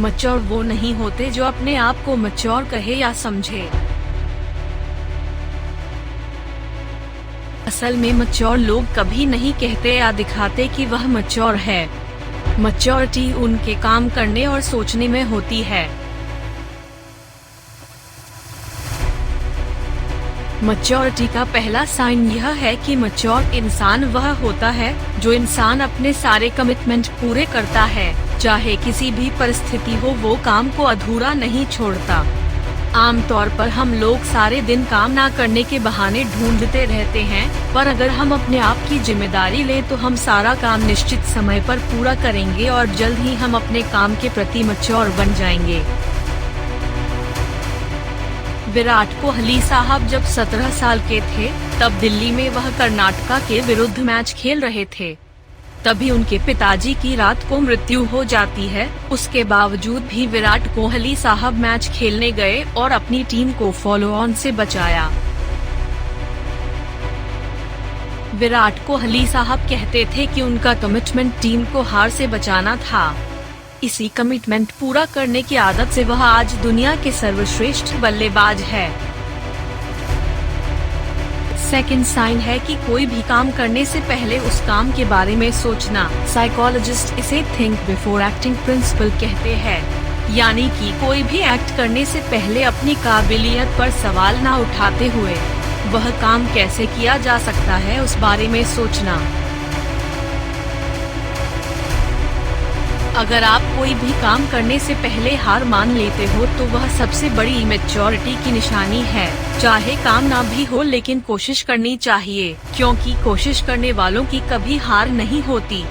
Mature वो नहीं होते जो अपने आप को मैच्योर कहे या समझे। असल में मैच्योर लोग कभी नहीं कहते या दिखाते कि वह मैच्योर है। मैच्योरिटी उनके काम करने और सोचने में होती है। मैच्योरिटी का पहला साइन यह है कि मैच्योर इंसान वह होता है जो इंसान अपने सारे कमिटमेंट पूरे करता है, चाहे किसी भी परिस्थिति हो, वो काम को अधूरा नहीं छोड़ता। आमतौर पर हम लोग सारे दिन काम ना करने के बहाने ढूंढते रहते हैं, पर अगर हम अपने आप की जिम्मेदारी लें तो हम सारा काम निश्चित समय पर पूरा करेंगे और जल्द ही हम अपने काम के प्रति मैच्योर बन जाएंगे। विराट कोहली साहब जब 17 साल के थे, तब दिल्ली में वह कर्नाटका के विरुद्ध मैच खेल रहे थे। तभी उनके पिताजी की रात को मृत्यु हो जाती है। उसके बावजूद भी विराट कोहली साहब मैच खेलने गए और अपनी टीम को फॉलो ऑन से बचाया। विराट कोहली साहब कहते थे कि उनका कमिटमेंट टीम को हार से बचाना था। इसी कमिटमेंट पूरा करने की आदत से वह आज दुनिया के सर्वश्रेष्ठ बल्लेबाज है। सेकंड साइन है कि कोई भी काम करने से पहले उस काम के बारे में सोचना। साइकोलॉजिस्ट इसे थिंक बिफोर एक्टिंग प्रिंसिपल कहते हैं, यानी कि कोई भी एक्ट करने से पहले अपनी काबिलियत पर सवाल ना उठाते हुए वह काम कैसे किया जा सकता है उस बारे में सोचना। अगर आप कोई भी काम करने से पहले हार मान लेते हो तो वह सबसे बड़ी इमैच्योरिटी की निशानी है। चाहे काम ना भी हो लेकिन कोशिश करनी चाहिए, क्योंकि कोशिश करने वालों की कभी हार नहीं होती।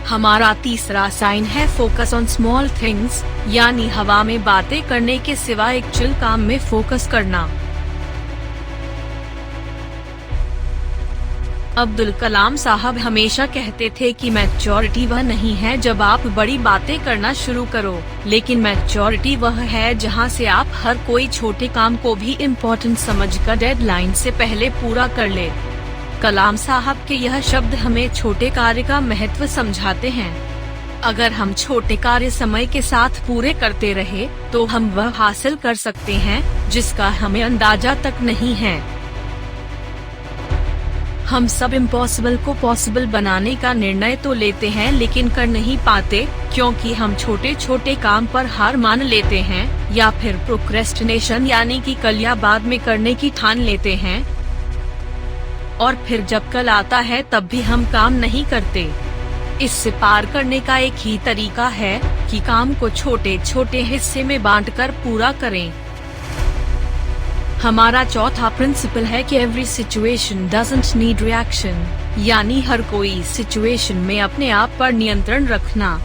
हमारा तीसरा साइन है फोकस ऑन स्मॉल थिंग्स, यानी हवा में बातें करने के सिवा एक चिल काम में फोकस करना। अब्दुल कलाम साहब हमेशा कहते थे कि मैच्योरिटी वह नहीं है जब आप बड़ी बातें करना शुरू करो, लेकिन मैच्योरिटी वह है जहां से आप हर कोई छोटे काम को भी इम्पोर्टेंट समझकर डेडलाइन से पहले पूरा कर ले। कलाम साहब के यह शब्द हमें छोटे कार्य का महत्व समझाते हैं। अगर हम छोटे कार्य समय के साथ पूरे करते रहे तो हम वह हासिल कर सकते हैं जिसका हमें अंदाजा तक नहीं है। हम सब इम्पॉसिबल को पॉसिबल बनाने का निर्णय तो लेते हैं लेकिन कर नहीं पाते, क्योंकि हम छोटे छोटे काम पर हार मान लेते हैं या फिर प्रोक्रेस्टिनेशन यानी कि कल या बाद में करने की ठान लेते हैं, और फिर जब कल आता है तब भी हम काम नहीं करते। इससे पार करने का एक ही तरीका है कि काम को छोटे छोटे हिस्से में बांटकर पूरा करें। हमारा चौथा प्रिंसिपल है कि every situation doesn't need reaction, यानी हर कोई सिचुएशन में अपने आप पर नियंत्रण रखना।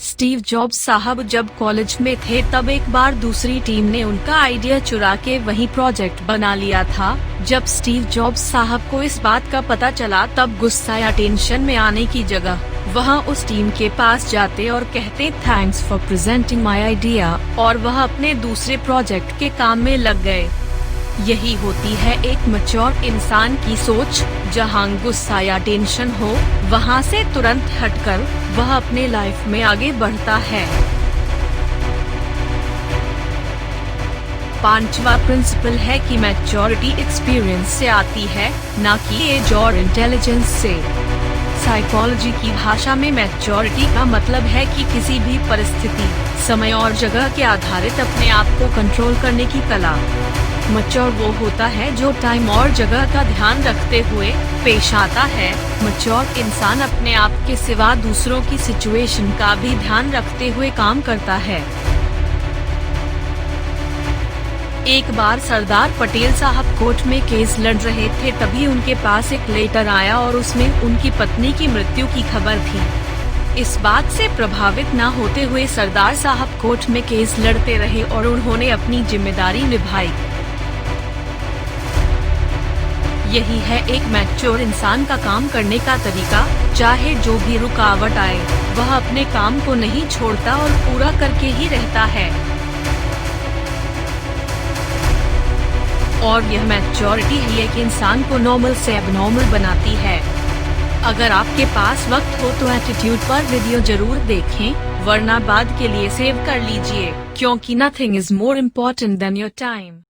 स्टीव जॉब्स साहब जब कॉलेज में थे तब एक बार दूसरी टीम ने उनका आइडिया चुरा के वही प्रोजेक्ट बना लिया था। जब स्टीव जॉब्स साहब को इस बात का पता चला तब गुस्सा या टेंशन में आने की जगह वह उस टीम के पास जाते और कहते thanks for presenting my idea, और वह अपने दूसरे प्रोजेक्ट के काम में लग गए। यही होती है एक मैच्योर इंसान की सोच, जहां गुस्सा या टेंशन हो वहां से तुरंत हटकर वह अपने लाइफ में आगे बढ़ता है। पांचवा प्रिंसिपल है कि मैच्योरिटी एक्सपीरियंस से आती है, न कि एज और इंटेलिजेंस से। साइकोलॉजी की भाषा में मैच्योरिटी का मतलब है कि किसी भी परिस्थिति, समय और जगह के आधारित अपने आप को कंट्रोल करने की कला। मैच्योर वो होता है जो टाइम और जगह का ध्यान रखते हुए पेश आता है। मैच्योर इंसान अपने आप के सिवा दूसरों की सिचुएशन का भी ध्यान रखते हुए काम करता है। एक बार सरदार पटेल साहब कोर्ट में केस लड़ रहे थे, तभी उनके पास एक लेटर आया और उसमें उनकी पत्नी की मृत्यु की खबर थी। इस बात से प्रभावित न होते हुए सरदार साहब कोर्ट में केस लड़ते रहे और उन्होंने अपनी जिम्मेदारी निभाई। यही है एक मैच्योर इंसान का काम करने का तरीका। चाहे जो भी रुकावट आए, वह अपने काम को नहीं छोड़ता और पूरा करके ही रहता है। और यह मैच्योरिटी ही एक इंसान को नॉर्मल से एबनॉर्मल बनाती है। अगर आपके पास वक्त हो तो एटीट्यूड पर वीडियो जरूर देखें, वरना बाद के लिए सेव कर लीजिए, क्योंकि nothing is more important then your time.